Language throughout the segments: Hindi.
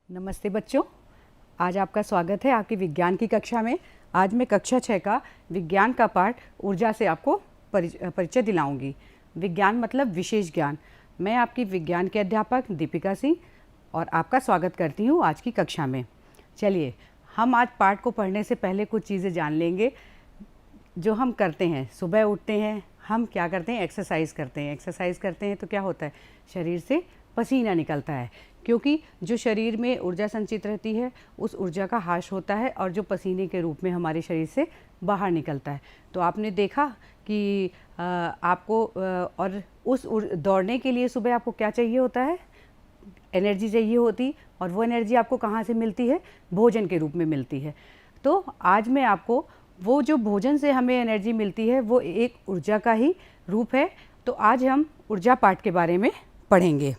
नमस्ते बच्चों, आज आपका स्वागत है आपकी विज्ञान की कक्षा में। आज मैं कक्षा 6 का विज्ञान का पाठ ऊर्जा से आपको परिचय दिलाऊंगी। विज्ञान मतलब विशेष ज्ञान। मैं आपकी विज्ञान के अध्यापक दीपिका सिंह और आपका स्वागत करती हूँ आज की कक्षा में। चलिए, हम आज पाठ को पढ़ने से पहले कुछ चीज़ें जान लेंगे जो हम करते हैं। सुबह उठते हैं, हम क्या करते हैं? एक्सरसाइज करते हैं। एक्सरसाइज करते हैं तो क्या होता है? शरीर से पसीना निकलता है, क्योंकि जो शरीर में ऊर्जा संचित रहती है उस ऊर्जा का ह्रास होता है और जो पसीने के रूप में हमारे शरीर से बाहर निकलता है। तो आपने देखा कि आपको और उस दौड़ने के लिए सुबह आपको क्या चाहिए होता है? एनर्जी चाहिए होती, और वो एनर्जी आपको कहाँ से मिलती है? भोजन के रूप में मिलती है। तो आज मैं आपको वो जो भोजन से हमें एनर्जी मिलती है वो एक ऊर्जा का ही रूप है। तो आज हम ऊर्जा पाठ के बारे में पढ़ेंगे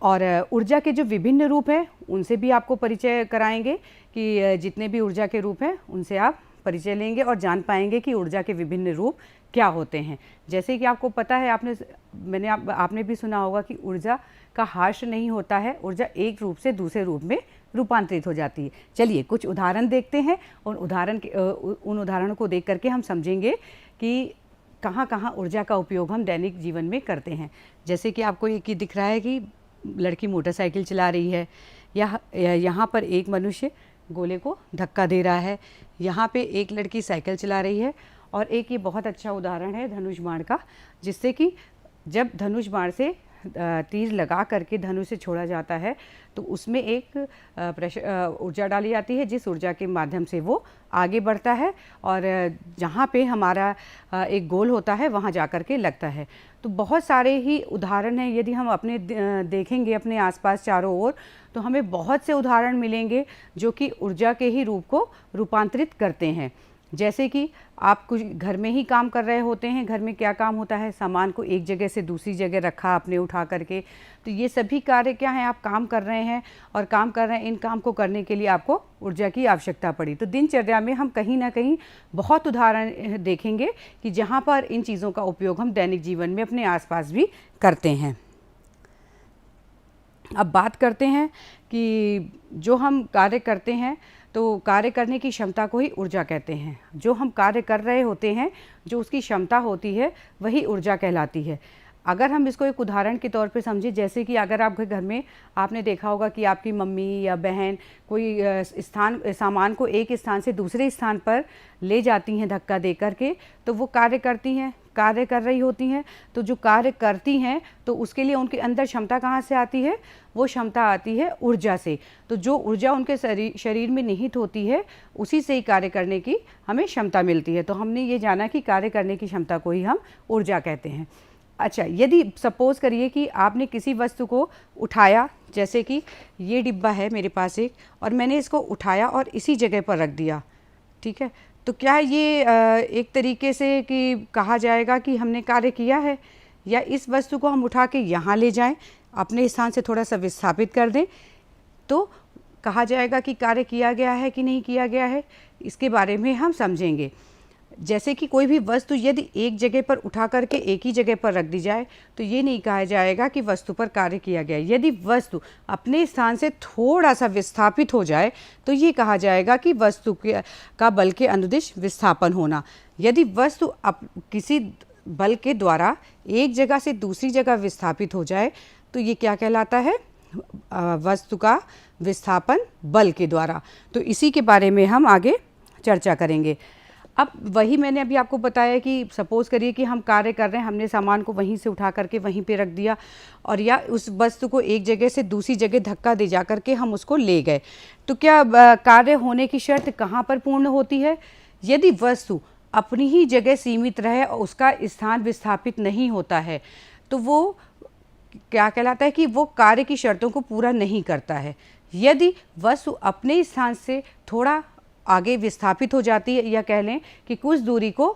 और ऊर्जा के जो विभिन्न रूप हैं उनसे भी आपको परिचय कराएंगे कि जितने भी ऊर्जा के रूप हैं उनसे आप परिचय लेंगे और जान पाएंगे कि ऊर्जा के विभिन्न रूप क्या होते हैं। जैसे कि आपको पता है, आपने भी सुना होगा कि ऊर्जा का ह्रास नहीं होता है, ऊर्जा एक रूप से दूसरे रूप में रूपांतरित हो जाती है। चलिए कुछ उदाहरण देखते हैं और उन उदाहरणों को देख करके हम समझेंगे कि कहाँ कहाँ ऊर्जा का उपयोग हम दैनिक जीवन में करते हैं। जैसे कि आपको ये दिख रहा है कि लड़की मोटरसाइकिल चला रही है, यहाँ पर एक मनुष्य गोले को धक्का दे रहा है, यहाँ पे एक लड़की साइकिल चला रही है, और एक ये बहुत अच्छा उदाहरण है धनुष बाण का, जिससे कि जब धनुष बाण से तीर लगा करके धनुष से छोड़ा जाता है तो उसमें एक ऊर्जा डाली जाती है, जिस ऊर्जा के माध्यम से वो आगे बढ़ता है और जहाँ पे हमारा एक गोल होता है वहाँ जा कर के लगता है। तो बहुत सारे ही उदाहरण हैं। यदि हम अपने देखेंगे अपने आसपास चारों ओर, तो हमें बहुत से उदाहरण मिलेंगे जो कि ऊर्जा के ही रूप को रूपांतरित करते हैं। जैसे कि आप कुछ घर में ही काम कर रहे होते हैं, घर में क्या काम होता है? सामान को एक जगह से दूसरी जगह रखा आपने उठा करके। तो ये सभी कार्य क्या हैं? आप काम कर रहे हैं और काम कर रहे हैं, इन काम को करने के लिए आपको ऊर्जा की आवश्यकता पड़ी। तो दिनचर्या में हम कहीं ना कहीं बहुत उदाहरण देखेंगे कि जहाँ पर इन चीज़ों का उपयोग हम दैनिक जीवन में अपने आसपास भी करते हैं। अब बात करते हैं कि जो हम कार्य करते हैं तो कार्य करने की क्षमता को ही ऊर्जा कहते हैं। जो हम कार्य कर रहे होते हैं, जो उसकी क्षमता होती है, वही ऊर्जा कहलाती है। अगर हम इसको एक उदाहरण के तौर पे समझें, जैसे कि अगर आपके घर में आपने देखा होगा कि आपकी मम्मी या बहन कोई सामान को एक स्थान से दूसरे स्थान पर ले जाती हैं धक्का दे करके, तो वो कार्य कर रही होती हैं। तो जो कार्य करती हैं तो उसके लिए उनके अंदर क्षमता कहाँ से आती है? वो क्षमता आती है ऊर्जा से। तो जो ऊर्जा उनके शरीर में निहित होती है, उसी से ही कार्य करने की हमें क्षमता मिलती है। तो हमने ये जाना कि कार्य करने की क्षमता को ही हम ऊर्जा कहते हैं। अच्छा, यदि सपोज़ करिए कि आपने किसी वस्तु को उठाया, जैसे कि ये डिब्बा है मेरे पास एक, और मैंने इसको उठाया और इसी जगह पर रख दिया, ठीक है, तो क्या ये एक तरीके से कि कहा जाएगा कि हमने कार्य किया है? या इस वस्तु को हम उठा के यहाँ ले जाएं, अपने स्थान से थोड़ा सा विस्थापित कर दें, तो कहा जाएगा कि कार्य किया गया है कि नहीं किया गया है? इसके बारे में हम समझेंगे। जैसे कि कोई भी वस्तु यदि एक जगह पर उठा करके एक ही जगह पर रख दी जाए तो ये नहीं कहा जाएगा कि वस्तु पर कार्य किया गया। यदि वस्तु अपने स्थान से थोड़ा सा विस्थापित हो जाए तो ये कहा जाएगा कि वस्तु का बल के अनुदिश विस्थापन होना। यदि वस्तु किसी बल के द्वारा एक जगह से दूसरी जगह विस्थापित हो जाए तो ये क्या कहलाता है? वस्तु का विस्थापन बल के द्वारा। तो इसी के बारे में हम आगे चर्चा करेंगे। अब वही मैंने अभी आपको बताया कि सपोज़ करिए कि हम कार्य कर रहे हैं, हमने सामान को वहीं से उठा करके वहीं पे रख दिया, और या उस वस्तु को एक जगह से दूसरी जगह धक्का दे जा करके हम उसको ले गए। तो क्या कार्य होने की शर्त कहाँ पर पूर्ण होती है? यदि वस्तु अपनी ही जगह सीमित रहे और उसका स्थान विस्थापित नहीं होता है, तो वो क्या कहलाता है कि वो कार्य की शर्तों को पूरा नहीं करता है। यदि वस्तु अपने स्थान से थोड़ा आगे विस्थापित हो जाती है, या कह लें कि कुछ दूरी को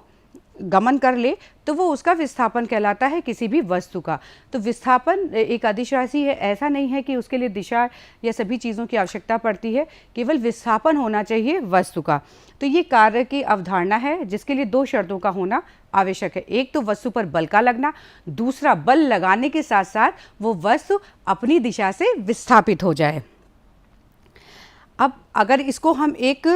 गमन कर ले तो वो उसका विस्थापन कहलाता है किसी भी वस्तु का। तो विस्थापन एक अदिश राशि है, ऐसा नहीं है कि उसके लिए दिशा या सभी चीज़ों की आवश्यकता पड़ती है, केवल विस्थापन होना चाहिए वस्तु का। तो ये कार्य की अवधारणा है जिसके लिए दो शर्तों का होना आवश्यक है। एक तो वस्तु पर बल का लगना, दूसरा बल लगाने के साथ साथ वो वस्तु अपनी दिशा से विस्थापित हो जाए। अब अगर इसको हम एक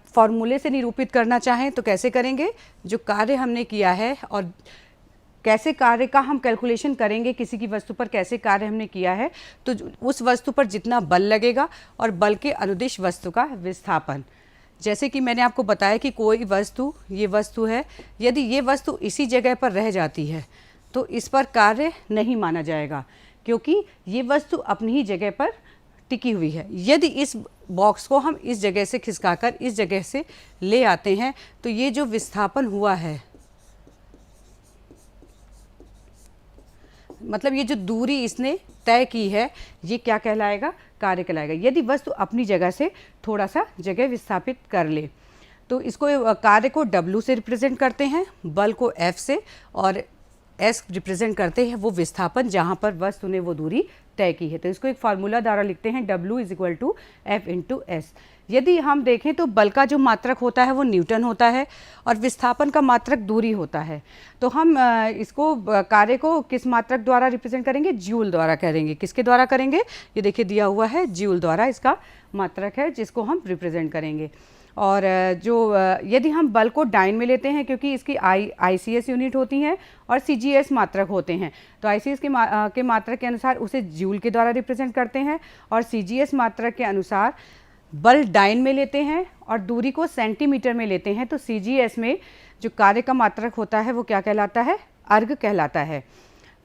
फॉर्मूले से निरूपित करना चाहें तो कैसे करेंगे? जो कार्य हमने किया है और कैसे कार्य का हम कैलकुलेशन करेंगे, किसी की वस्तु पर कैसे कार्य हमने किया है, तो उस वस्तु पर जितना बल लगेगा और बल के अनुदिश वस्तु का विस्थापन। जैसे कि मैंने आपको बताया कि कोई वस्तु, ये वस्तु है, यदि ये वस्तु इसी जगह पर रह जाती है तो इस पर कार्य नहीं माना जाएगा, क्योंकि ये वस्तु अपनी ही जगह पर टिकी हुई है। यदि इस बॉक्स को हम इस जगह से खिसकाकर इस जगह से ले आते हैं तो ये जो विस्थापन हुआ है, मतलब ये जो दूरी इसने तय की है, ये क्या कहलाएगा? कार्य कहलाएगा। यदि वस्तु अपनी जगह से थोड़ा सा जगह विस्थापित कर ले तो इसको, कार्य को W से रिप्रेजेंट करते हैं, बल को F से, और S रिप्रेजेंट करते हैं वो विस्थापन जहाँ पर वस्तु ने वो दूरी तय की है। तो इसको एक फार्मूला द्वारा लिखते हैं, W = F × S। यदि हम देखें तो बल का जो मात्रक होता है वो न्यूटन होता है और विस्थापन का मात्रक दूरी होता है। तो हम इसको, कार्य को किस मात्रक द्वारा रिप्रेजेंट करेंगे? जूल द्वारा करेंगे। किसके द्वारा करेंगे? ये देखिए दिया हुआ है, जूल द्वारा इसका मात्रक है जिसको हम रिप्रेजेंट करेंगे। और जो यदि हम बल को डाइन में लेते हैं, क्योंकि इसकी ICS यूनिट होती हैं और CGS मात्रक होते हैं, तो ICS के मात्रक के अनुसार उसे जूल के द्वारा रिप्रेजेंट करते हैं और CGS मात्रक के अनुसार बल डाइन में लेते हैं और दूरी को सेंटीमीटर में लेते हैं। तो CGS में जो कार्य का मात्रक होता है वो क्या कहलाता है? अर्ग कहलाता है।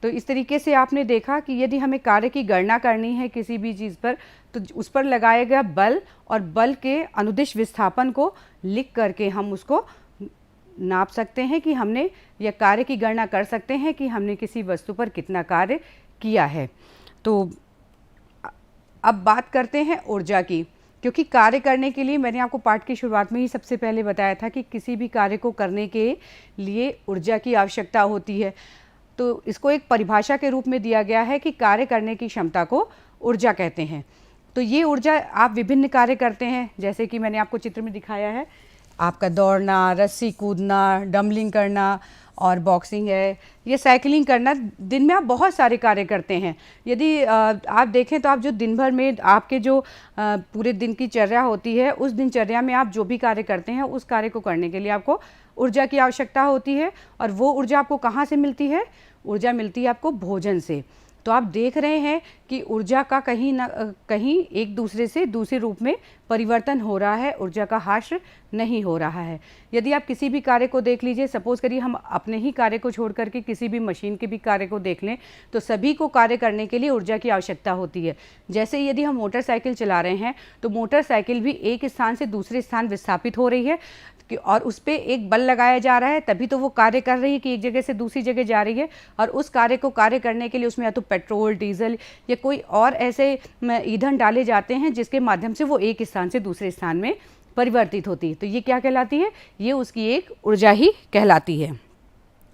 तो इस तरीके से आपने देखा कि यदि हमें कार्य की गणना करनी है किसी भी चीज़ पर, तो उस पर लगाया गया बल और बल के अनुदिश विस्थापन को लिख करके हम उसको नाप सकते हैं कि हमने, या कार्य की गणना कर सकते हैं कि हमने किसी वस्तु पर कितना कार्य किया है। तो अब बात करते हैं ऊर्जा की, क्योंकि कार्य करने के लिए मैंने आपको पाठ की शुरुआत में ही सबसे पहले बताया था कि किसी भी कार्य को करने के लिए ऊर्जा की आवश्यकता होती है। तो इसको एक परिभाषा के रूप में दिया गया है कि कार्य करने की क्षमता को ऊर्जा कहते हैं। तो ये ऊर्जा, आप विभिन्न कार्य करते हैं, जैसे कि मैंने आपको चित्र में दिखाया है, आपका दौड़ना, रस्सी कूदना, डम्बलिंग करना और बॉक्सिंग है, ये साइकिलिंग करना, दिन में आप बहुत सारे कार्य करते हैं। यदि आप देखें तो आप जो दिन भर में आपके जो पूरे दिन की चर्या होती है, उस दिनचर्या में आप जो भी कार्य करते हैं, उस कार्य को करने के लिए आपको ऊर्जा की आवश्यकता होती है। और वो ऊर्जा आपको कहाँ से मिलती है? ऊर्जा मिलती है आपको भोजन से। तो आप देख रहे हैं कि ऊर्जा का कहीं ना कहीं एक दूसरे से दूसरे रूप में परिवर्तन हो रहा है, ऊर्जा का ह्रास नहीं हो रहा है। यदि आप किसी भी कार्य को देख लीजिए, सपोज करिए हम अपने ही कार्य को छोड़ करके किसी भी मशीन के भी कार्य को देख लें, तो सभी को कार्य करने के लिए ऊर्जा की आवश्यकता होती है। जैसे यदि हम मोटरसाइकिल चला रहे हैं तो मोटरसाइकिल भी एक स्थान से दूसरे स्थान विस्थापित हो रही है और उस पर एक बल लगाया जा रहा है, तभी तो वो कार्य कर रही है कि एक जगह से दूसरी जगह जा रही है। और उस कार्य को कार्य करने के लिए उसमें या तो पेट्रोल, डीजल या कोई और ऐसे ईंधन डाले जाते हैं जिसके माध्यम से वो एक स्थान से दूसरे स्थान में परिवर्तित होती है। तो ये क्या कहलाती है? ये उसकी एक ऊर्जा ही कहलाती है।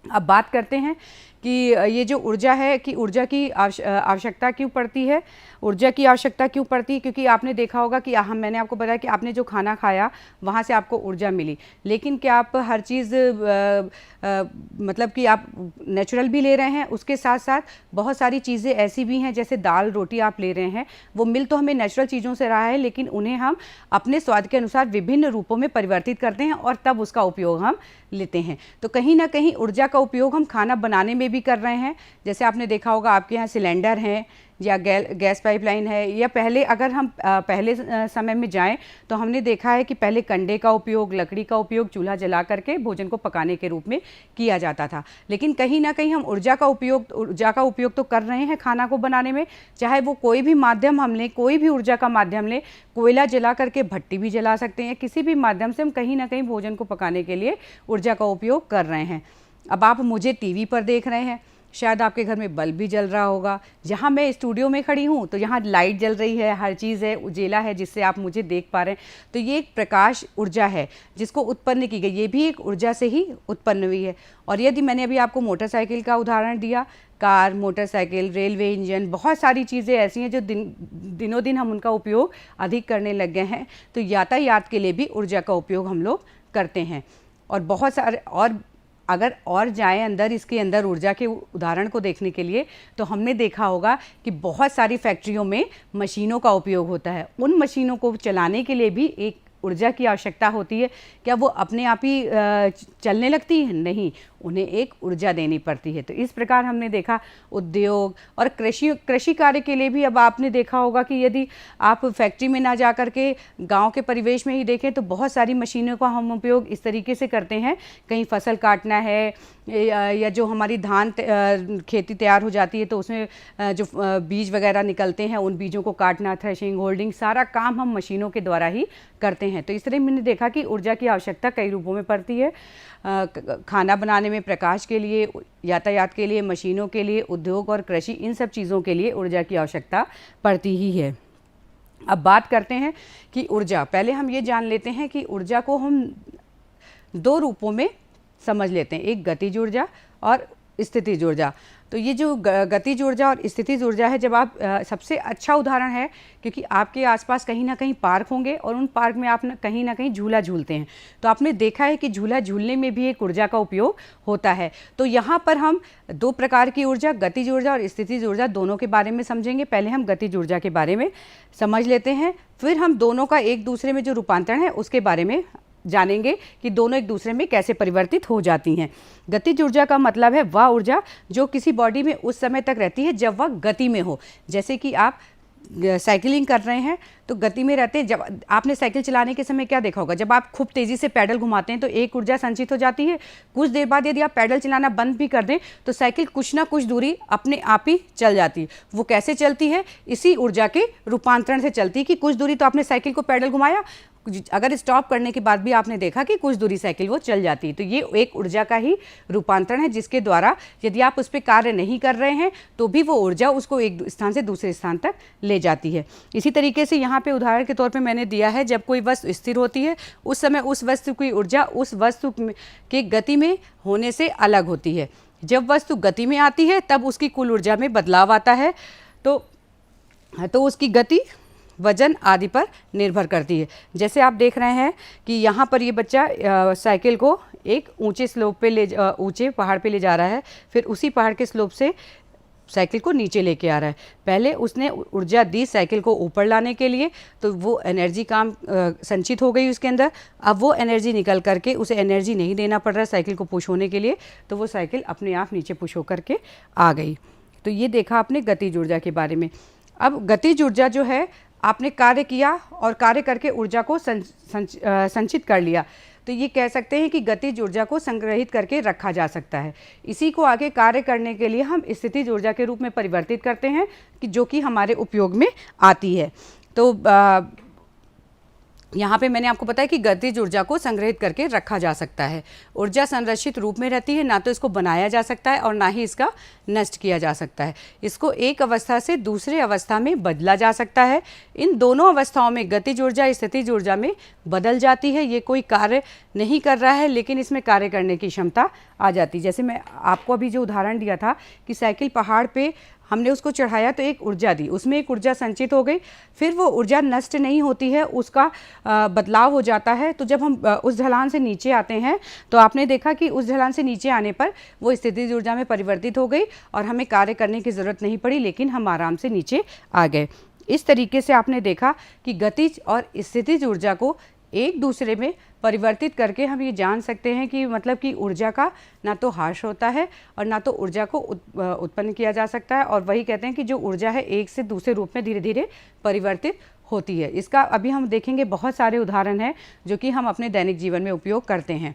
अब बात करते हैं कि ये जो ऊर्जा है, कि ऊर्जा की आवश्यकता क्यों पड़ती है? ऊर्जा की आवश्यकता क्यों पड़ती है? क्योंकि आपने देखा होगा कि मैंने आपको बताया कि आपने जो खाना खाया वहाँ से आपको ऊर्जा मिली, लेकिन क्या आप हर चीज़ मतलब कि आप नेचुरल भी ले रहे हैं, उसके साथ साथ बहुत सारी चीज़ें ऐसी भी हैं, जैसे दाल रोटी आप ले रहे हैं, वो मिल तो हमें नेचुरल चीज़ों से रहा है, लेकिन उन्हें हम अपने स्वाद के अनुसार विभिन्न रूपों में परिवर्तित करते हैं और तब उसका उपयोग हम लेते हैं। तो कहीं ना कहीं ऊर्जा का उपयोग हम खाना बनाने में भी कर रहे हैं। जैसे आपने देखा होगा आपके यहाँ सिलेंडर हैं या गैस पाइपलाइन है, या पहले अगर हम पहले समय में जाएं तो हमने देखा है कि पहले कंडे का उपयोग, लकड़ी का उपयोग चूल्हा जला करके भोजन को पकाने के रूप में किया जाता था। लेकिन कहीं ना कहीं हम ऊर्जा का उपयोग तो कर रहे हैं खाना को बनाने में, चाहे वो कोई भी माध्यम हम लें, कोई भी ऊर्जा का माध्यम लें, कोयला जला करके भट्टी भी जला सकते हैं, किसी भी माध्यम से हम कहीं ना कहीं भोजन को पकाने के लिए ऊर्जा का उपयोग कर रहे हैं। अब आप मुझे टीवी पर देख रहे हैं, शायद आपके घर में बल्ब भी जल रहा होगा। जहाँ मैं स्टूडियो में खड़ी हूँ तो यहाँ लाइट जल रही है, हर चीज़ है, उजेला है जिससे आप मुझे देख पा रहे हैं। तो ये एक प्रकाश ऊर्जा है जिसको उत्पन्न की गई, ये भी एक ऊर्जा से ही उत्पन्न हुई है। और यदि मैंने अभी आपको मोटरसाइकिल का उदाहरण दिया, कार, मोटरसाइकिल, रेलवे इंजन, बहुत सारी चीज़ें ऐसी हैं जो दिनों दिन हम उनका उपयोग अधिक करने लग गए हैं। तो यातायात के लिए भी ऊर्जा का उपयोग हम लोग करते हैं। और बहुत सारे, और अगर और जाएं अंदर, इसके अंदर ऊर्जा के उदाहरण को देखने के लिए, तो हमने देखा होगा कि बहुत सारी फैक्ट्रियों में मशीनों का उपयोग होता है। उन मशीनों को चलाने के लिए भी एक ऊर्जा की आवश्यकता होती है। क्या वो अपने आप ही चलने लगती है? नहीं, उन्हें एक ऊर्जा देनी पड़ती है। तो इस प्रकार हमने देखा उद्योग और कृषि कार्य के लिए भी। अब आपने देखा होगा कि यदि आप फैक्ट्री में ना जा कर के गांव के परिवेश में ही देखें तो बहुत सारी मशीनों का हम उपयोग इस तरीके से करते हैं। कहीं फसल काटना है या जो हमारी धान खेती तैयार हो जाती है तो उसमें जो बीज वगैरह निकलते हैं, उन बीजों को काटना, थ्रेशिंग, होल्डिंग, सारा काम हम मशीनों के द्वारा ही करते हैं। तो इस तरह मैंने देखा कि ऊर्जा की आवश्यकता कई रूपों में पड़ती है। खाना बनाने में, प्रकाश के लिए, यातायात के लिए, मशीनों के लिए, उद्योग और कृषि, इन सब चीज़ों के लिए ऊर्जा की आवश्यकता पड़ती ही है। अब बात करते हैं कि ऊर्जा, पहले हम ये जान लेते हैं कि ऊर्जा को हम दो रूपों में समझ लेते हैं, एक गतिज ऊर्जा और स्थितिज ऊर्जा। तो ये जो गतिज ऊर्जा और स्थितिज ऊर्जा है, जब आप सबसे अच्छा उदाहरण है क्योंकि आपके आसपास कहीं ना कहीं पार्क होंगे और उन पार्क में आप कहीं ना कहीं झूला झूलते हैं, तो आपने देखा है कि झूला झूलने में भी एक ऊर्जा का उपयोग होता है। तो यहाँ पर हम दो प्रकार की ऊर्जा, गतिज ऊर्जा और स्थितिज ऊर्जा, दोनों के बारे में समझेंगे। पहले हम गतिज ऊर्जा के बारे में समझ लेते हैं, फिर हम दोनों का एक दूसरे में जो रूपांतरण है उसके बारे में जानेंगे कि दोनों एक दूसरे में कैसे परिवर्तित हो जाती हैं। गतिज ऊर्जा का मतलब है वह ऊर्जा जो किसी बॉडी में उस समय तक रहती है जब वह गति में हो। जैसे कि आप साइकिलिंग कर रहे हैं तो गति में रहते हैं। जब आपने साइकिल चलाने के समय क्या देखा होगा, जब आप खूब तेज़ी से पैडल घुमाते हैं तो एक ऊर्जा संचित हो जाती है। कुछ देर बाद यदि आप पैडल चलाना बंद भी कर दें तो साइकिल कुछ ना कुछ दूरी अपने आप ही चल जाती है। वो कैसे चलती है? इसी ऊर्जा के रूपांतरण से चलती है कि कुछ दूरी तो आपने साइकिल को पैडल घुमाया, अगर स्टॉप करने के बाद भी आपने देखा कि कुछ दूरी साइकिल वो चल जाती है। तो ये एक ऊर्जा का ही रूपांतरण है जिसके द्वारा यदि आप उस पर कार्य नहीं कर रहे हैं तो भी वो ऊर्जा उसको एक स्थान से दूसरे स्थान तक ले जाती है। इसी तरीके से यहाँ पे उदाहरण के तौर पे मैंने दिया है, जब कोई वस्तु स्थिर होती है उस समय उस वस्तु की ऊर्जा उस वस्तु के गति में होने से अलग होती है। जब वस्तु गति में आती है तब उसकी कुल ऊर्जा में बदलाव आता है। तो उसकी गति, वजन आदि पर निर्भर करती है। जैसे आप देख रहे हैं कि यहाँ पर ये बच्चा साइकिल को एक ऊंचे स्लोप पे ऊंचे पहाड़ पे ले जा रहा है, फिर उसी पहाड़ के स्लोप से साइकिल को नीचे लेके आ रहा है। पहले उसने ऊर्जा दी साइकिल को ऊपर लाने के लिए, तो वो एनर्जी संचित हो गई उसके अंदर। अब वो एनर्जी निकल करके उसे एनर्जी नहीं देना पड़ रहा है साइकिल को पुश होने के लिए, तो वो साइकिल अपने आप नीचे पुश होकर के आ गई। तो ये देखा आपने गतिज ऊर्जा के बारे में। अब गतिज ऊर्जा जो है, आपने कार्य किया और कार्य करके ऊर्जा को संचित कर लिया, तो ये कह सकते हैं कि गतिज ऊर्जा को संग्रहित करके रखा जा सकता है। इसी को आगे कार्य करने के लिए हम स्थितिज ऊर्जा के रूप में परिवर्तित करते हैं कि जो कि हमारे उपयोग में आती है। तो यहाँ पे मैंने आपको बताया कि गतिज ऊर्जा को संग्रहित करके रखा जा सकता है। ऊर्जा संरक्षित रूप में रहती है, ना तो इसको बनाया जा सकता है और ना ही इसका नष्ट किया जा सकता है। इसको एक अवस्था से दूसरे अवस्था में बदला जा सकता है। इन दोनों अवस्थाओं में गतिज ऊर्जा स्थितिज ऊर्जा में बदल जाती है। ये कोई कार्य नहीं कर रहा है लेकिन इसमें कार्य करने की क्षमता आ जाती है। जैसे मैं आपको अभी जो उदाहरण दिया था कि साइकिल पहाड़ पे हमने उसको चढ़ाया तो एक ऊर्जा दी, उसमें एक ऊर्जा संचित हो गई, फिर वो ऊर्जा नष्ट नहीं होती है, उसका बदलाव हो जाता है। तो जब हम उस ढलान से नीचे आते हैं तो आपने देखा कि उस ढलान से नीचे आने पर वो स्थितिज ऊर्जा में परिवर्तित हो गई और हमें कार्य करने की ज़रूरत नहीं पड़ी, लेकिन हम आराम से नीचे आ गए। इस तरीके से आपने देखा कि गतिज और स्थितिज ऊर्जा को एक दूसरे में परिवर्तित करके हम ये जान सकते हैं कि मतलब कि ऊर्जा का ना तो ह्रास होता है और ना तो ऊर्जा को उत्पन्न किया जा सकता है। और वही कहते हैं कि जो ऊर्जा है एक से दूसरे रूप में धीरे धीरे परिवर्तित होती है। इसका अभी हम देखेंगे, बहुत सारे उदाहरण हैं जो कि हम अपने दैनिक जीवन में उपयोग करते हैं।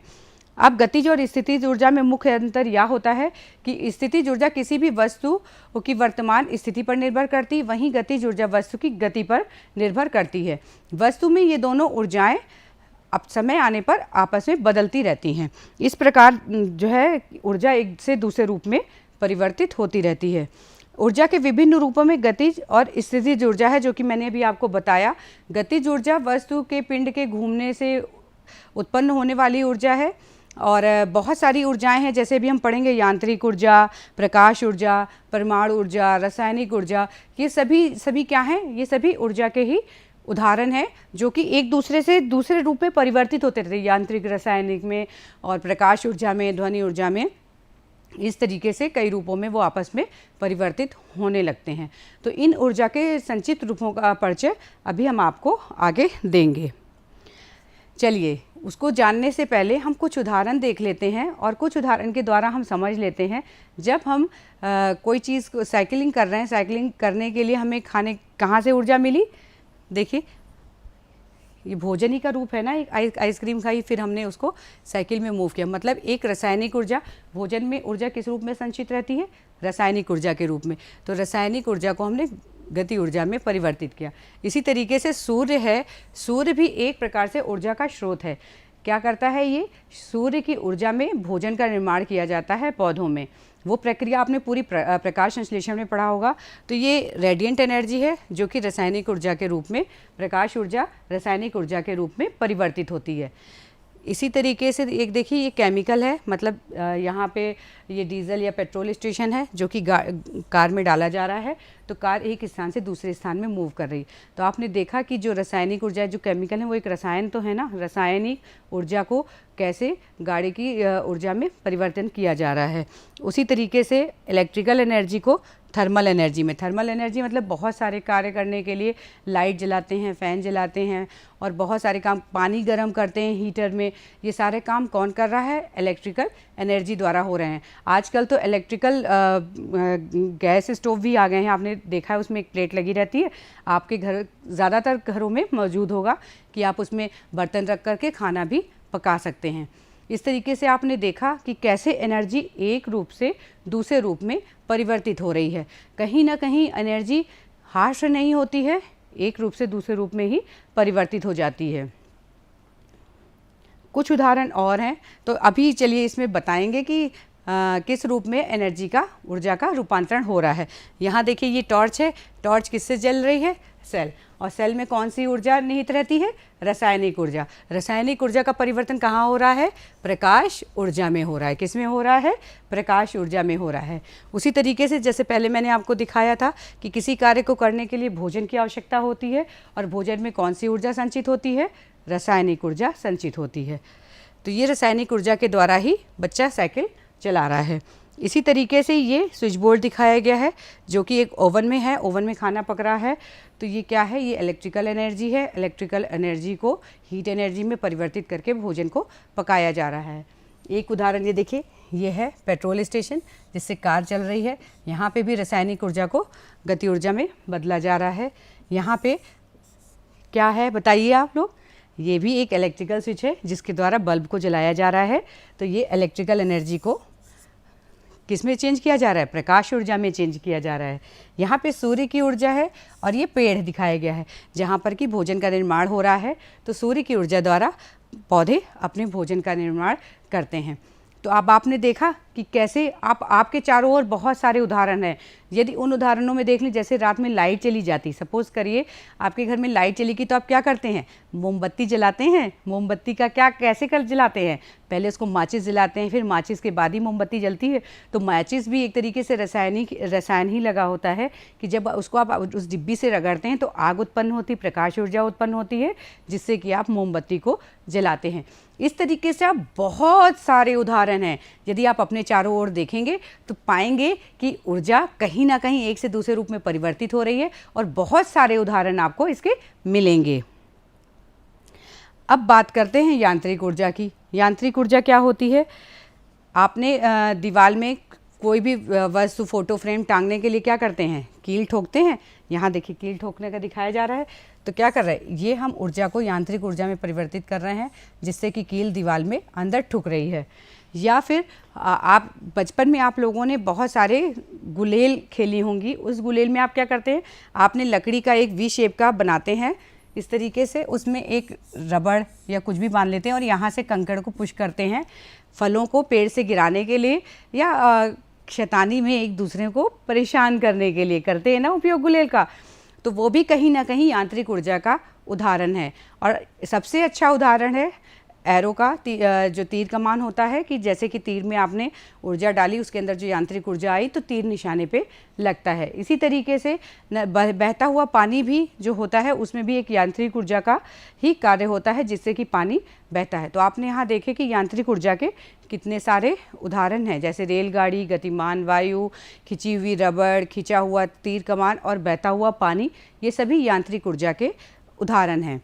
अब गतिज और स्थितिज ऊर्जा में मुख्य अंतर यह होता है कि स्थितिज ऊर्जा किसी भी वस्तु की वर्तमान स्थिति पर निर्भर करती है, वहीं गतिज ऊर्जा वस्तु की गति पर निर्भर करती है। वस्तु में ये दोनों ऊर्जाएं अब समय आने पर आपस में बदलती रहती हैं। इस प्रकार जो है ऊर्जा एक से दूसरे रूप में परिवर्तित होती रहती है। ऊर्जा के विभिन्न रूपों में गतिज और स्थितिज ऊर्जा है, जो कि मैंने अभी आपको बताया। गतिज ऊर्जा वस्तु के पिंड के घूमने से उत्पन्न होने वाली ऊर्जा है, और बहुत सारी ऊर्जाएं हैं, जैसे भी हम पढ़ेंगे यांत्रिक ऊर्जा, प्रकाश ऊर्जा, परमाणु ऊर्जा, रासायनिक ऊर्जा, ये सभी क्या हैं? ये सभी ऊर्जा के ही उदाहरण हैं, जो कि एक दूसरे से दूसरे रूप में परिवर्तित होते रहते हैं। यांत्रिक, रासायनिक में और प्रकाश ऊर्जा में, ध्वनि ऊर्जा में, इस तरीके से कई रूपों में वो आपस में परिवर्तित होने लगते हैं। तो इन ऊर्जा के संचित रूपों का परिचय अभी हम आपको आगे देंगे। चलिए, उसको जानने से पहले हम कुछ उदाहरण देख लेते हैं, और कुछ उदाहरण के द्वारा हम समझ लेते हैं जब हम कोई चीज़ को साइकिलिंग कर रहे हैं, साइकिलिंग करने के लिए हमें खाने कहाँ से ऊर्जा मिली। देखिए, ये भोजन ही का रूप है ना, एक आइसक्रीम खाई, फिर हमने उसको साइकिल में मूव किया। मतलब एक रासायनिक ऊर्जा, भोजन में ऊर्जा किस रूप में संचित रहती है? रासायनिक ऊर्जा के रूप में। तो रासायनिक ऊर्जा को हमने गति ऊर्जा में परिवर्तित किया। इसी तरीके से सूर्य है, सूर्य भी एक प्रकार से ऊर्जा का स्रोत है। क्या करता है ये? सूर्य की ऊर्जा में भोजन का निर्माण किया जाता है पौधों में। वो प्रक्रिया आपने पूरी प्रकाश संश्लेषण में पढ़ा होगा। तो ये रेडिएंट एनर्जी है, जो कि रासायनिक ऊर्जा के रूप में, प्रकाश ऊर्जा रासायनिक ऊर्जा के रूप में परिवर्तित होती है। इसी तरीके से एक देखिए, ये केमिकल है, मतलब यहाँ पे ये डीजल या पेट्रोल स्टेशन है, जो कि कार में डाला जा रहा है। तो कार एक स्थान से दूसरे स्थान में मूव कर रही है। तो आपने देखा कि जो रासायनिक ऊर्जा है, जो केमिकल है, वो एक रसायन तो है ना। रासायनिक ऊर्जा को कैसे गाड़ी की ऊर्जा में परिवर्तन किया जा रहा है। उसी तरीके से इलेक्ट्रिकल एनर्जी को थर्मल एनर्जी में, थर्मल एनर्जी मतलब बहुत सारे कार्य करने के लिए लाइट जलाते हैं, फ़ैन जलाते हैं, और बहुत सारे काम, पानी गर्म करते हैं हीटर में। ये सारे काम कौन कर रहा है? इलेक्ट्रिकल एनर्जी द्वारा हो रहे हैं। आजकल तो इलेक्ट्रिकल गैस स्टोव भी आ गए हैं। आपने देखा है, उसमें एक प्लेट लगी रहती है। आपके घर, ज़्यादातर घरों में मौजूद होगा कि आप उसमें बर्तन रख करके खाना भी पका सकते हैं। इस तरीके से आपने देखा कि कैसे एनर्जी एक रूप से दूसरे रूप में परिवर्तित हो रही है। कहीं ना कहीं एनर्जी हार्श नहीं होती है, एक रूप से दूसरे रूप में ही परिवर्तित हो जाती है। कुछ उदाहरण और हैं, तो अभी चलिए इसमें बताएंगे कि किस रूप में एनर्जी का, ऊर्जा का रूपांतरण हो रहा है। यहाँ देखिए, ये टॉर्च है। टॉर्च किससे जल रही है? सेल। और सेल में कौन सी ऊर्जा निहित रहती है? रासायनिक ऊर्जा। रासायनिक ऊर्जा का परिवर्तन कहाँ हो रहा है? प्रकाश ऊर्जा में हो रहा है। किस में हो रहा है? प्रकाश ऊर्जा में हो रहा है। उसी तरीके से जैसे पहले मैंने आपको दिखाया था कि किसी कार्य को करने के लिए भोजन की आवश्यकता होती है, और भोजन में कौन सी ऊर्जा संचित होती है? रासायनिक ऊर्जा संचित होती है। तो ये रासायनिक ऊर्जा के द्वारा ही बच्चा साइकिल चला रहा है। इसी तरीके से ये स्विच बोर्ड दिखाया गया है, जो कि एक ओवन में है। ओवन में खाना पक रहा है। तो ये क्या है? ये इलेक्ट्रिकल एनर्जी है। इलेक्ट्रिकल एनर्जी को हीट एनर्जी में परिवर्तित करके भोजन को पकाया जा रहा है। एक उदाहरण ये देखिए, ये है पेट्रोल स्टेशन, जिससे कार चल रही है। यहाँ पे भी रासायनिक ऊर्जा को गति ऊर्जा में बदला जा रहा है। यहाँ पे क्या है बताइए आप लोग? ये भी एक इलेक्ट्रिकल स्विच है, जिसके द्वारा बल्ब को जलाया जा रहा है। तो ये इलेक्ट्रिकल एनर्जी को किस में चेंज किया जा रहा है? प्रकाश ऊर्जा में चेंज किया जा रहा है। यहाँ पे सूर्य की ऊर्जा है, और ये पेड़ दिखाया गया है, जहाँ पर कि भोजन का निर्माण हो रहा है। तो सूर्य की ऊर्जा द्वारा पौधे अपने भोजन का निर्माण करते हैं। तो अब आपने देखा कि कैसे आपके चारों ओर बहुत सारे उदाहरण हैं। यदि उन उदाहरणों में देख लें, जैसे रात में लाइट चली जाती, सपोज़ करिए आपके घर में लाइट चली गई, तो आप क्या करते हैं? मोमबत्ती जलाते हैं। मोमबत्ती का क्या, कैसे कर जलाते हैं? पहले उसको माचिस जलाते हैं, फिर माचिस के बाद ही मोमबत्ती जलती है। तो माचिस भी एक तरीके से रसायन ही लगा होता है कि जब उसको आप उस डिब्बी से रगड़ते हैं तो आग उत्पन्न होती, प्रकाश ऊर्जा उत्पन्न होती है, जिससे कि आप मोमबत्ती को जलाते हैं। इस तरीके से आप बहुत सारे उदाहरण हैं। यदि आप अपने चारों ओर देखेंगे तो पाएंगे कि ऊर्जा कहीं ना कहीं एक से दूसरे रूप में परिवर्तित हो रही है, और बहुत सारे उदाहरण आपको इसके मिलेंगे। अब बात करते हैं यांत्रिक ऊर्जा की। यांत्रिक ऊर्जा क्या होती है? आपने दीवार में कोई भी वस्तु, फोटो फ्रेम टांगने के लिए क्या करते हैं? कील ठोकते हैं। यहाँ देखिए, कील ठोकने का दिखाया जा रहा है। तो क्या कर रहे हैं? ये हम ऊर्जा को यांत्रिक ऊर्जा में परिवर्तित कर रहे हैं, जिससे कि कील दीवार में अंदर ठुक रही है। या फिर आप बचपन में आप लोगों ने बहुत सारे गुलेल खेली होंगी। उस गुलेल में आप क्या करते हैं? आपने लकड़ी का एक वी शेप का बनाते हैं इस तरीके से, उसमें एक रबड़ या कुछ भी बांध लेते हैं, और यहाँ से कंकड़ को पुश करते हैं फलों को पेड़ से गिराने के लिए, या शैतानी में एक दूसरे को परेशान करने के लिए करते हैं ना उपयोग गुलेल का, तो वो भी कहीं ना कहीं यांत्रिक ऊर्जा का उदाहरण है। और सबसे अच्छा उदाहरण है एरो का, जो तीर कमान होता है, कि जैसे कि तीर में आपने ऊर्जा डाली, उसके अंदर जो यांत्रिक ऊर्जा आई तो तीर निशाने पे लगता है। इसी तरीके से बहता हुआ पानी भी जो होता है उसमें भी एक यांत्रिक ऊर्जा का ही कार्य होता है जिससे कि पानी बहता है। तो आपने यहाँ देखे कि यांत्रिक ऊर्जा के कितने सारे उदाहरण हैं, जैसे रेलगाड़ी, गतिमान वायु, खिंची हुई रबड़, खिंचा हुआ तीर कमान और बहता हुआ पानी, ये सभी यांत्रिक ऊर्जा के उदाहरण हैं।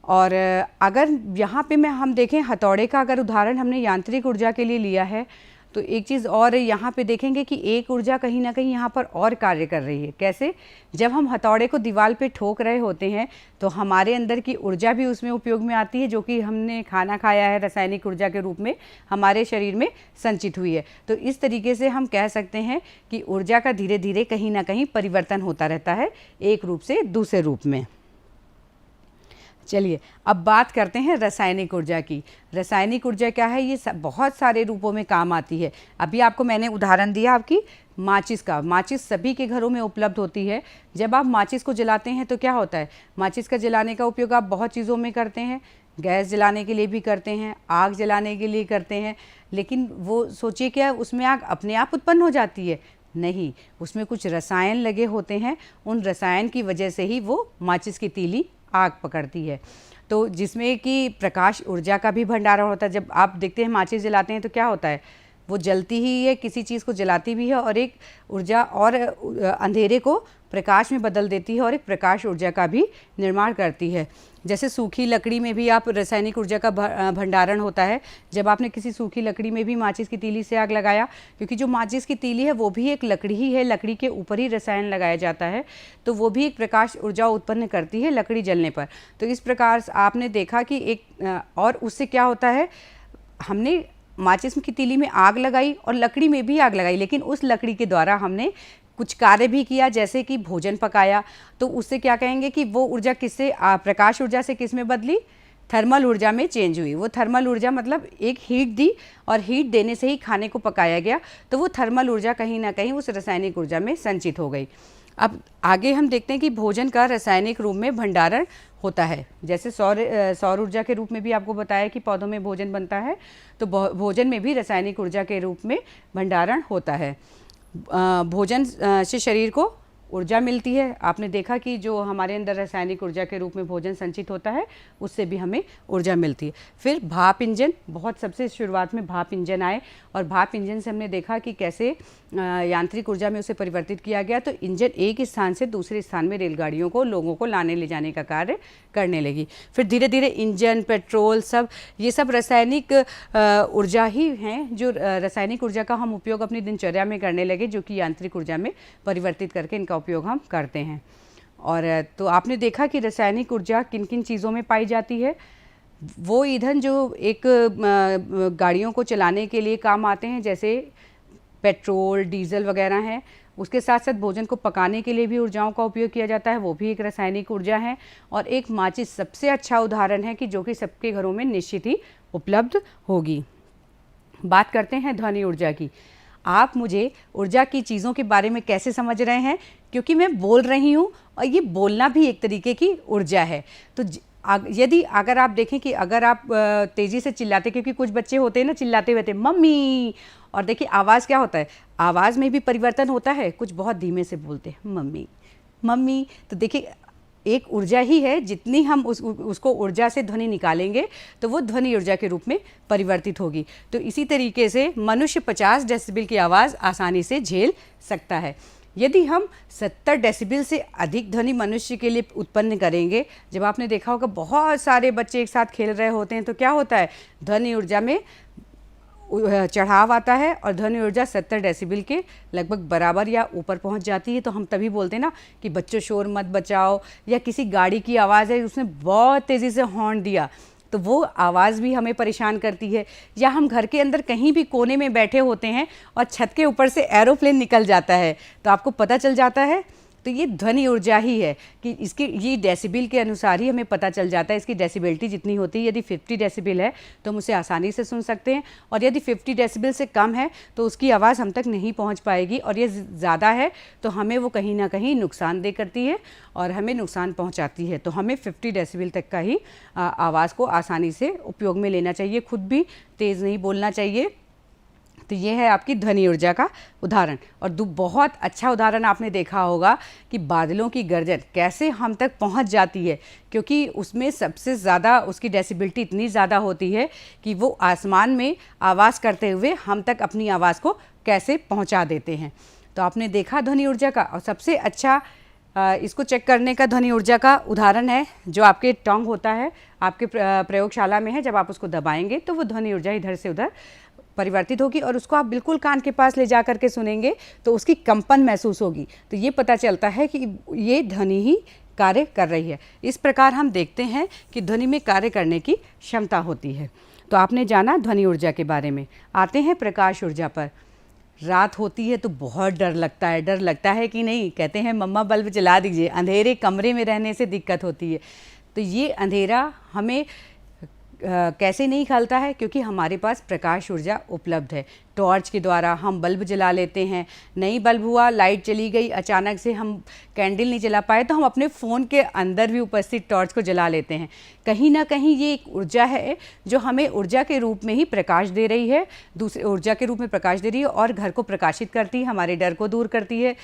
और अगर यहाँ पे हम देखें हथौड़े का अगर उदाहरण हमने यांत्रिक ऊर्जा के लिए लिया है, तो एक चीज़ और यहाँ पे देखेंगे कि एक ऊर्जा कहीं ना कहीं यहाँ पर और कार्य कर रही है। कैसे? जब हम हथौड़े को दीवार पे ठोक रहे होते हैं तो हमारे अंदर की ऊर्जा भी उसमें उपयोग में आती है, जो कि हमने खाना खाया है रासायनिक ऊर्जा के रूप में हमारे शरीर में संचित हुई है। तो इस तरीके से हम कह सकते हैं कि ऊर्जा का धीरे धीरे कहीं ना कहीं परिवर्तन होता रहता है एक रूप से दूसरे रूप में। चलिए अब बात करते हैं रासायनिक ऊर्जा की। रासायनिक ऊर्जा क्या है? ये बहुत सारे रूपों में काम आती है। अभी आपको मैंने उदाहरण दिया आपकी माचिस का। माचिस सभी के घरों में उपलब्ध होती है। जब आप माचिस को जलाते हैं तो क्या होता है? माचिस का जलाने का उपयोग आप बहुत चीज़ों में करते हैं, गैस जलाने के लिए भी करते हैं, आग जलाने के लिए करते हैं, लेकिन वो सोचिए क्या उसमें आग अपने आप उत्पन्न हो जाती है? नहीं, उसमें कुछ रसायन लगे होते हैं, उन रसायन की वजह से ही वो माचिस की तीली आग पकड़ती है। तो जिसमें कि प्रकाश ऊर्जा का भी भंडारण होता है। जब आप देखते हैं माचिस जलाते हैं तो क्या होता है? वो जलती ही है, किसी चीज़ को जलाती भी है और एक ऊर्जा और अंधेरे को प्रकाश में बदल देती है और एक प्रकाश ऊर्जा का भी निर्माण करती है। जैसे सूखी लकड़ी में भी आप रासायनिक ऊर्जा का भंडारण होता है। जब आपने किसी सूखी लकड़ी में भी माचिस की तीली से आग लगाया, क्योंकि जो माचिस की तीली है वो भी एक लकड़ी ही है, लकड़ी के ऊपर ही रसायन लगाया जाता है, तो वो भी एक प्रकाश ऊर्जा उत्पन्न करती है लकड़ी जलने पर। तो इस प्रकार आपने देखा कि एक और उससे क्या होता है, हमने माचिस की तीली में आग लगाई और लकड़ी में भी आग लगाई, लेकिन उस लकड़ी के द्वारा हमने कुछ कार्य भी किया, जैसे कि भोजन पकाया। तो उससे क्या कहेंगे कि वो ऊर्जा किससे, प्रकाश ऊर्जा से किस में बदली? थर्मल ऊर्जा में चेंज हुई। वो थर्मल ऊर्जा मतलब एक हीट दी और हीट देने से ही खाने को पकाया गया, तो वो थर्मल ऊर्जा कहीं ना कहीं उस रासायनिक ऊर्जा में संचित हो गई। अब आगे हम देखते हैं कि भोजन का रासायनिक रूप में भंडारण होता है। जैसे सौर ऊर्जा के रूप में भी आपको बताया कि पौधों में भोजन बनता है, तो भोजन में भी रासायनिक ऊर्जा के रूप में भंडारण होता है। भोजन से शरीर को ऊर्जा मिलती है। आपने देखा कि जो हमारे अंदर रासायनिक ऊर्जा के रूप में भोजन संचित होता है उससे भी हमें ऊर्जा मिलती है। फिर भाप इंजन, बहुत सबसे शुरुआत में भाप इंजन आए और भाप इंजन से हमने देखा कि कैसे यांत्रिक ऊर्जा में उसे परिवर्तित किया गया। तो इंजन एक स्थान से दूसरे स्थान में रेलगाड़ियों को, लोगों को लाने ले जाने का कार्य करने लगी। फिर धीरे धीरे इंजन, पेट्रोल, ये सब रासायनिक ऊर्जा ही हैं, जो रासायनिक ऊर्जा का हम उपयोग अपनी दिनचर्या में करने लगे, जो कि यांत्रिक ऊर्जा में परिवर्तित करके इनका उपयोग हम करते हैं। और तो आपने देखा कि रासायनिक ऊर्जा किन किन चीज़ों में पाई जाती है। वो ईंधन जो एक गाड़ियों को चलाने के लिए काम आते हैं, जैसे पेट्रोल, डीजल वगैरह हैं। उसके साथ साथ भोजन को पकाने के लिए भी ऊर्जाओं का उपयोग किया जाता है, वो भी एक रासायनिक ऊर्जा है। और एक माचिस सबसे अच्छा उदाहरण है कि जो कि सबके घरों में निश्चित ही उपलब्ध होगी। बात करते हैं ध्वनि ऊर्जा की। आप मुझे ऊर्जा की चीज़ों के बारे में कैसे समझ रहे हैं? क्योंकि मैं बोल रही हूँ और ये बोलना भी एक तरीके की ऊर्जा है। तो यदि अगर आप देखें कि अगर आप तेज़ी से चिल्लाते, क्योंकि कुछ बच्चे होते हैं ना चिल्लाते हुए मम्मी, और देखिए आवाज़ क्या होता है, आवाज़ में भी परिवर्तन होता है। कुछ बहुत धीमे से बोलते हैं मम्मी मम्मी, तो देखिए एक ऊर्जा ही है। जितनी हम उसको ऊर्जा से ध्वनि निकालेंगे तो वो ध्वनि ऊर्जा के रूप में परिवर्तित होगी। तो इसी तरीके से मनुष्य 50 डेसिबल की आवाज़ आसानी से झेल सकता है। यदि हम 70 डेसिबल से अधिक ध्वनि मनुष्य के लिए उत्पन्न करेंगे, जब आपने देखा होगा बहुत सारे बच्चे एक साथ खेल रहे होते हैं तो क्या होता है, ध्वनि ऊर्जा में चढ़ाव आता है और ध्वनि ऊर्जा 70 डेसिबल के लगभग बराबर या ऊपर पहुंच जाती है। तो हम तभी बोलते हैं ना कि बच्चों शोर मत बचाओ, या किसी गाड़ी की आवाज़ है उसने बहुत तेज़ी से हॉर्न दिया तो वो आवाज़ भी हमें परेशान करती है। या हम घर के अंदर कहीं भी कोने में बैठे होते हैं और छत के ऊपर से एरोप्लेन निकल जाता है तो आपको पता चल जाता है। तो ये ध्वनि ऊर्जा ही है कि इसकी ये डेसिबल के अनुसार ही हमें पता चल जाता है इसकी डेसिबिलिटी जितनी होती है। यदि 50 डेसिबल है तो हम उसे आसानी से सुन सकते हैं, और यदि 50 डेसिबल से कम है तो उसकी आवाज़ हम तक नहीं पहुंच पाएगी, और ये ज़्यादा है तो हमें वो कहीं ना कहीं नुकसानदेह करती है और हमें नुकसान पहुंचाती है। तो हमें 50 डेसिबल तक का ही आवाज़ को आसानी से उपयोग में लेना चाहिए, खुद भी तेज़ नहीं बोलना चाहिए। तो ये है आपकी ध्वनि ऊर्जा का उदाहरण। और बहुत अच्छा उदाहरण आपने देखा होगा कि बादलों की गर्जन कैसे हम तक पहुंच जाती है, क्योंकि उसमें सबसे ज़्यादा उसकी डेसिबिलिटी इतनी ज़्यादा होती है कि वो आसमान में आवाज़ करते हुए हम तक अपनी आवाज़ को कैसे पहुंचा देते हैं। तो आपने देखा ध्वनि ऊर्जा का। और सबसे अच्छा इसको चेक करने का ध्वनि ऊर्जा का उदाहरण है जो आपके टोंग होता है, आपके प्रयोगशाला में है। जब आप उसको दबाएंगे तो वो ध्वनि ऊर्जा इधर से उधर परिवर्तित होगी, और उसको आप बिल्कुल कान के पास ले जा करके सुनेंगे तो उसकी कंपन महसूस होगी। तो ये पता चलता है कि ये ध्वनि ही कार्य कर रही है। इस प्रकार हम देखते हैं कि ध्वनि में कार्य करने की क्षमता होती है। तो आपने जाना ध्वनि ऊर्जा के बारे में। आते हैं प्रकाश ऊर्जा पर। रात होती है तो बहुत डर लगता है। डर लगता है कि नहीं? कहते हैं मम्मा बल्ब जला दीजिए, अंधेरे कमरे में रहने से दिक्कत होती है। तो ये अंधेरा हमें कैसे नहीं खलता है? क्योंकि हमारे पास प्रकाश ऊर्जा उपलब्ध है। टॉर्च के द्वारा हम बल्ब जला लेते हैं। नहीं बल्ब हुआ, लाइट चली गई, अचानक से हम कैंडल नहीं जला पाए, तो हम अपने फ़ोन के अंदर भी उपस्थित टॉर्च को जला लेते हैं। कहीं ना कहीं ये एक ऊर्जा है जो हमें ऊर्जा के रूप में ही प्रकाश दे रही है, दूसरी ऊर्जा के रूप में प्रकाश दे रही है, और घर को प्रकाशित करती है, हमारे डर को दूर करती है।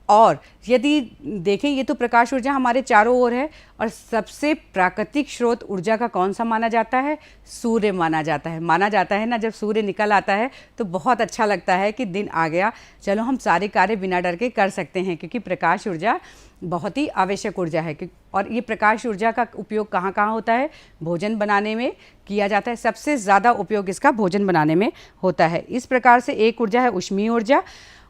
और यदि देखें, ये तो प्रकाश ऊर्जा हमारे चारों ओर है, और सबसे प्राकृतिक स्रोत ऊर्जा का कौन सा माना जाता है? सूर्य माना जाता है। माना जाता है ना, जब सूर्य निकल आता है तो बहुत अच्छा लगता है कि दिन आ गया, चलो हम सारे कार्य बिना डर के कर सकते हैं, क्योंकि प्रकाश ऊर्जा बहुत ही आवश्यक ऊर्जा है। और ये प्रकाश ऊर्जा का उपयोग कहाँ कहाँ होता है? भोजन बनाने में किया जाता है। सबसे ज़्यादा उपयोग इसका भोजन बनाने में होता है। इस प्रकार से एक ऊर्जा है ऊष्मीय ऊर्जा।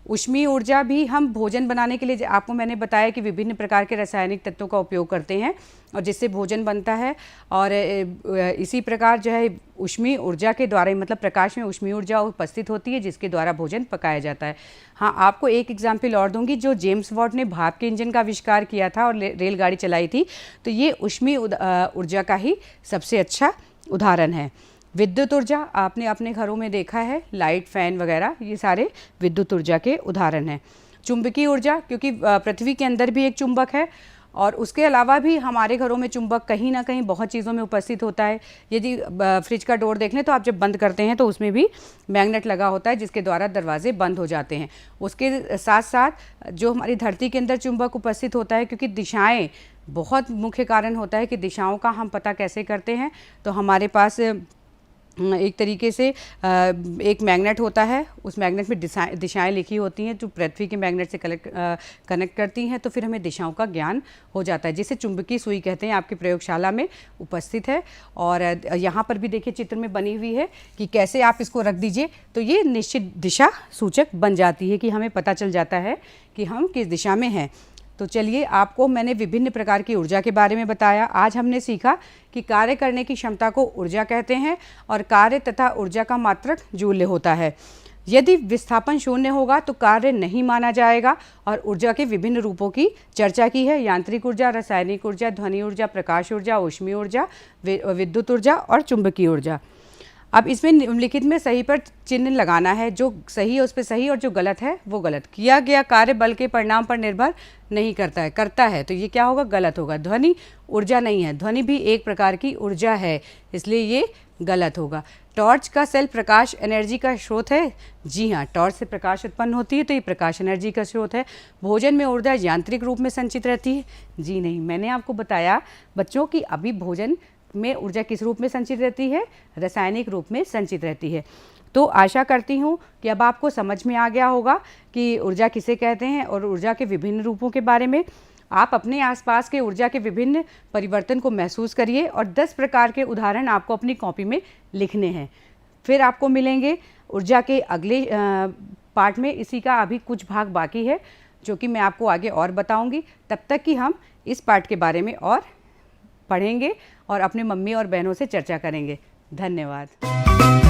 ऊष्मीय ऊर्जा भी हम भोजन बनाने के लिए, आपको मैंने बताया कि विभिन्न प्रकार के रासायनिक तत्वों का उपयोग करते हैं और जिससे भोजन बनता है। और इसी प्रकार जो है ऊष्मीय ऊर्जा के द्वारा, मतलब प्रकाश में ऊष्मीय ऊर्जा उपस्थित होती है जिसके द्वारा भोजन पकाया जाता है। हाँ, आपको एक एग्जाम्पल और दूंगी। जो जेम्स वॉट ने भाप के इंजन का आविष्कार किया था और रेलगाड़ी चलाई थी, तो ये ऊष्मीय ऊर्जा का ही सबसे अच्छा उदाहरण है। विद्युत ऊर्जा आपने अपने घरों में देखा है, लाइट, फैन वगैरह, ये सारे विद्युत ऊर्जा के उदाहरण हैं। चुंबकीय ऊर्जा, क्योंकि पृथ्वी के अंदर भी एक चुंबक है, और उसके अलावा भी हमारे घरों में चुंबक कहीं ना कहीं बहुत चीज़ों में उपस्थित होता है। यदि फ्रिज का डोर देख लें तो आप जब बंद करते हैं तो उसमें भी मैग्नेट लगा होता है जिसके द्वारा दरवाजे बंद हो जाते हैं। उसके साथ साथ जो हमारी धरती के अंदर चुंबक उपस्थित होता है, क्योंकि दिशाएं बहुत मुख्य कारण होता है कि दिशाओं का हम पता कैसे करते हैं। तो हमारे पास एक तरीके से एक मैग्नेट होता है, उस मैग्नेट में दिशाएं लिखी होती हैं जो पृथ्वी के मैग्नेट से कनेक्ट करती हैं, तो फिर हमें दिशाओं का ज्ञान हो जाता है, जिसे चुंबकीय सुई कहते हैं। आपकी प्रयोगशाला में उपस्थित है, और यहाँ पर भी देखिए चित्र में बनी हुई है कि कैसे आप इसको रख दीजिए तो ये निश्चित दिशा सूचक बन जाती है कि हमें पता चल जाता है कि हम किस दिशा में हैं। तो चलिए, आपको मैंने विभिन्न प्रकार की ऊर्जा के बारे में बताया। आज हमने सीखा कि कार्य करने की क्षमता को ऊर्जा कहते हैं, और कार्य तथा ऊर्जा का मात्रक जूल्य होता है। यदि विस्थापन शून्य होगा तो कार्य नहीं माना जाएगा। और ऊर्जा के विभिन्न रूपों की चर्चा की है: यांत्रिक ऊर्जा, रासायनिक ऊर्जा, ध्वनि ऊर्जा, प्रकाश ऊर्जा, ऊष्मीय ऊर्जा, विद्युत ऊर्जा और चुंबकीय ऊर्जा। अब इसमें निम्नलिखित में सही पर चिन्ह लगाना है। जो सही है उस पर सही, और जो गलत है वो गलत। किया गया कार्य बल के परिणाम पर निर्भर नहीं करता है, करता है, तो ये क्या होगा? गलत होगा। ध्वनि ऊर्जा नहीं है, ध्वनि भी एक प्रकार की ऊर्जा है, इसलिए ये गलत होगा। टॉर्च का सेल प्रकाश एनर्जी का स्रोत है। जी हाँ, टॉर्च से प्रकाश उत्पन्न होती है, तो ये प्रकाश एनर्जी का स्रोत है। भोजन में ऊर्जा यांत्रिक रूप में संचित रहती है। जी नहीं, मैंने आपको बताया बच्चों की अभी भोजन में ऊर्जा किस रूप में संचित रहती है? रासायनिक रूप में संचित रहती है। तो आशा करती हूँ कि अब आपको समझ में आ गया होगा कि ऊर्जा किसे कहते हैं और ऊर्जा के विभिन्न रूपों के बारे में। आप अपने आसपास के ऊर्जा के विभिन्न परिवर्तन को महसूस करिए, और 10 प्रकार के उदाहरण आपको अपनी कॉपी में लिखने हैं। फिर आपको मिलेंगे ऊर्जा के अगले पार्ट में। इसी का अभी कुछ भाग बाकी है जो कि मैं आपको आगे और बताऊँगी। तब तक कि हम इस पार्ट के बारे में और पढ़ेंगे और अपने मम्मी और बहनों से चर्चा करेंगे। धन्यवाद।